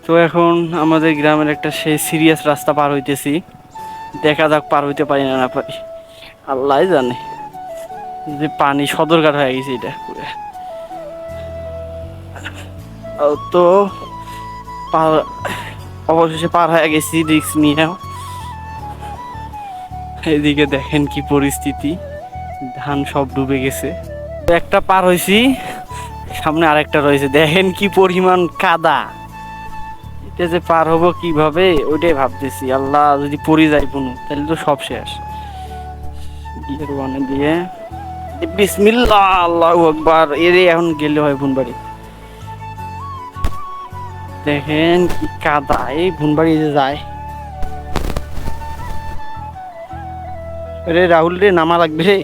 তো এখন আমাদের গ্রামের একটা সেই সিরিয়াস রাস্তা পার হইতেছি, দেখা যাক পার হইতে পারি না না পারি, আল্লাহ জানে। যে পানি সদরঘাট হয়ে গেছে এটা পুরো। তো পার অবশেষে পার হয়ে গেছি রিক্স নিয়ে। এদিকে দেখেন কি পরিস্থিতি, ধান সব ডুবে গেছে। একটা পার হয়েছি, সামনে আরেকটা রয়েছে, দেখেন কি পরিমাণ কাদা। এটা যে পার হবো কিভাবে ওইটাই ভাবতেছি, আল্লাহ যদি পড়ে যায় কোনো তাহলে তো সব শেষ। গিয়ার ওয়ানে দিয়ে বিসমিল্লাহ, আল্লাহু আকবার। এরে এখন গেলে হয় বুনবাড়ি। দেখেন কি কাদা, এই বুনবাড়ি যে যায়। রে রাহুল রে, নামা লাগবে রে।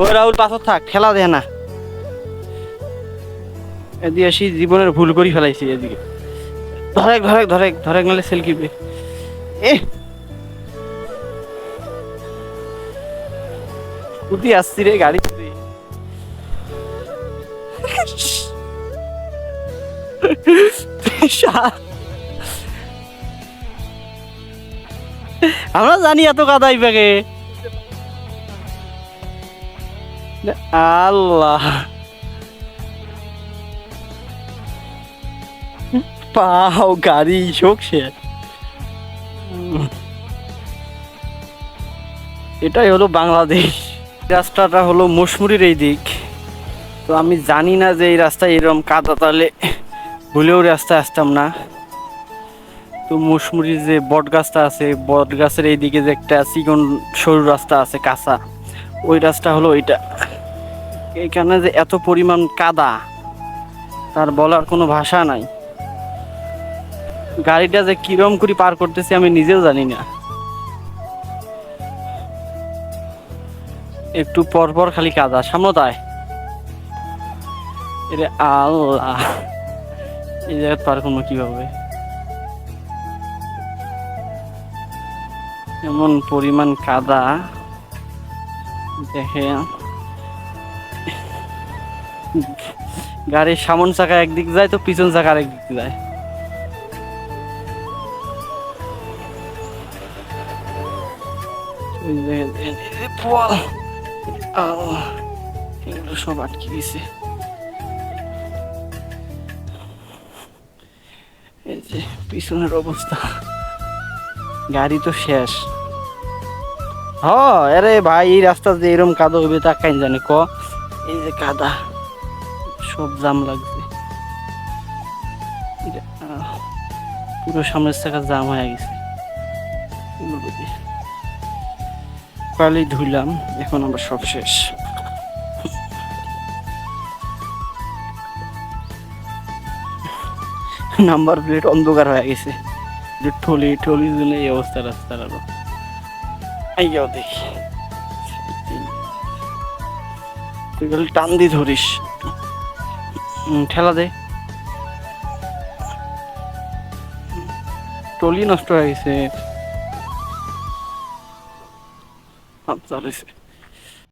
ওই রাহুল পাথর থাক, ঠেলা দেয় না। এদিকে আসি, জীবনের ভুল করি ফেলাইছি এদিকে। ধরেক ধরেক ধরেক ধরেক, নাহলে সেল কিবে। এ কুতি আসছি রে গাড়ি। আমরা জানি এত কাদা ইবাকে। আল্লাহ, পাও গাড়ি শোক শেষ। এটাই হলো বাংলাদেশ। রাস্তাটা হলো মশমুরির এই দিক। তো আমি জানি না যে এই রাস্তায় এরকম কাদা, তাহলে ভুলেও রাস্তায় আসতাম না। তো মশমুরির যে বট গাছটা আছে, বট গাছের এই দিকে যে একটা চিকন সরু রাস্তা আছে কাঁচা, ওই রাস্তা হলো ওইটা। এখানে যে এত পরিমাণ কাদা তার বলার কোনো ভাষা নাই। গাড়িটা যে কিরম করে পার করতেছি আমি নিজেও জানি না। একটু পর পর খালি কাদা, সামতায়। এরে আল্লাহ, এই জায়গায় পার করবো কিভাবে? এমন পরিমাণ কাদা দেখেন। গাড়ির সামন চাকা একদিক যায় তো পিছন চাকা আরেক দিক যায়। এগুলো সব আটকে গেছে। এই যে পিছনের অবস্থা, গাড়ি তো শেষ। আরে ভাই, এই রাস্তা যে এরকম কাদা হবে তা কাইন জানে ক। এই যে কাদা, সব জাম লাগছে। পুরো সামনের চাকা জাম হয়ে গেছে। কালি ধুইলাম, এখন আবার সব শেষ। নাম্বার প্লেট অন্ধকার হয়ে গেছে। ঠলি ঠলি দিলে এই অবস্থা রাস্তার। আরো আইয়াও দেখি, তুই খালি টান দিয়ে ধরিস, ঠেলা দে। টলি নষ্ট হয়ে গেছে।